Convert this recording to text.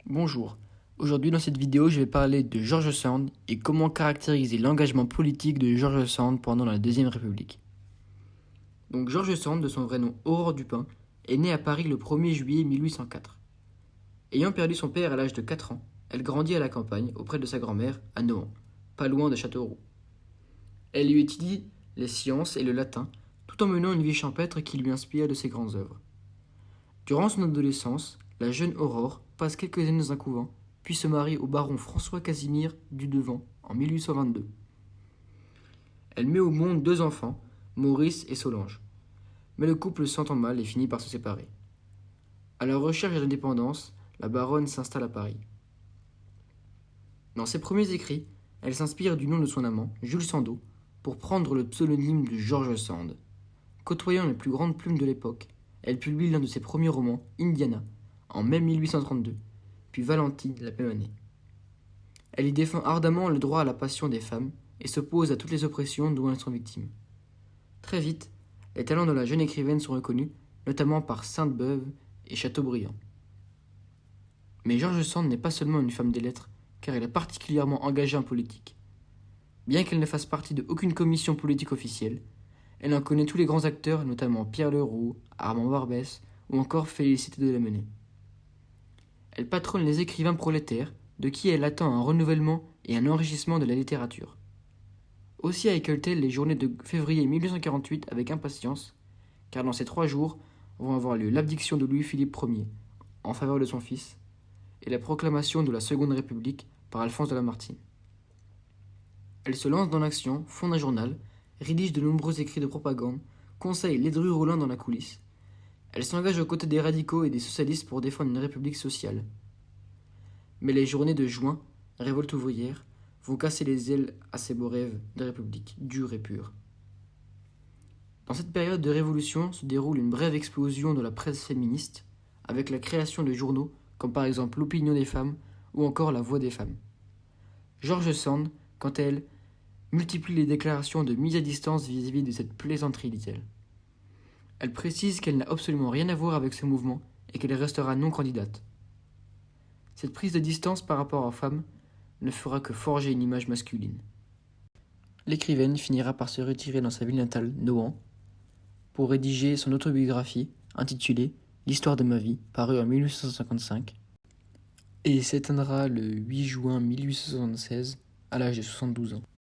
Bonjour, aujourd'hui dans cette vidéo je vais parler de George Sand et comment caractériser l'engagement politique de George Sand pendant la Deuxième République. Donc George Sand, de son vrai nom Aurore Dupin, est née à Paris le 1er juillet 1804. Ayant perdu son père à l'âge de 4 ans, elle grandit à la campagne auprès de sa grand-mère à Nohant, pas loin de Châteauroux. Elle y étudie les sciences et le latin, tout en menant une vie champêtre qui lui inspire de ses grandes œuvres. Durant son adolescence, la jeune Aurore passe quelques années dans un couvent, puis se marie au baron François-Casimir du Devant en 1822. Elle met au monde 2 enfants, Maurice et Solange. Mais le couple s'entend mal et finit par se séparer. À la recherche d'indépendance, la baronne s'installe à Paris. Dans ses premiers écrits, elle s'inspire du nom de son amant, Jules Sandeau, pour prendre le pseudonyme de George Sand. Côtoyant les plus grandes plumes de l'époque, elle publie l'un de ses premiers romans, Indiana, en mai 1832, puis Valentine la même année. Elle y défend ardemment le droit à la passion des femmes et s'oppose à toutes les oppressions dont elles sont victimes. Très vite, les talents de la jeune écrivaine sont reconnus, notamment par Sainte-Beuve et Chateaubriand. Mais George Sand n'est pas seulement une femme des lettres, car elle est particulièrement engagée en politique. Bien qu'elle ne fasse partie de aucune commission politique officielle, elle en connaît tous les grands acteurs, notamment Pierre Leroux, Armand Barbès ou encore Félicité de Lamennais. Elle patronne les écrivains prolétaires, de qui elle attend un renouvellement et un enrichissement de la littérature. Aussi accueille-t-elle les journées de février 1848 avec impatience, car dans ces 3 jours vont avoir lieu l'abdiction de Louis-Philippe Ier en faveur de son fils et la proclamation de la Seconde République par Alphonse de Lamartine. Elle se lance dans l'action, fonde un journal, rédige de nombreux écrits de propagande, conseille Ledru-Rollin dans la coulisse. Elle s'engage aux côtés des radicaux et des socialistes pour défendre une république sociale. Mais les journées de juin, révolte ouvrière, vont casser les ailes à ces beaux rêves de république dure et pure. Dans cette période de révolution se déroule une brève explosion de la presse féministe, avec la création de journaux comme par exemple L'Opinion des femmes ou encore La Voix des femmes. George Sand, quant à elle, multiplie les déclarations de mise à distance vis-à-vis de cette plaisanterie, dit-elle. Elle précise qu'elle n'a absolument rien à voir avec ce mouvement et qu'elle restera non candidate. Cette prise de distance par rapport aux femmes ne fera que forger une image masculine. L'écrivaine finira par se retirer dans sa ville natale, Nohant, pour rédiger son autobiographie intitulée L'histoire de ma vie, parue en 1855, et s'éteindra le 8 juin 1876 à l'âge de 72 ans.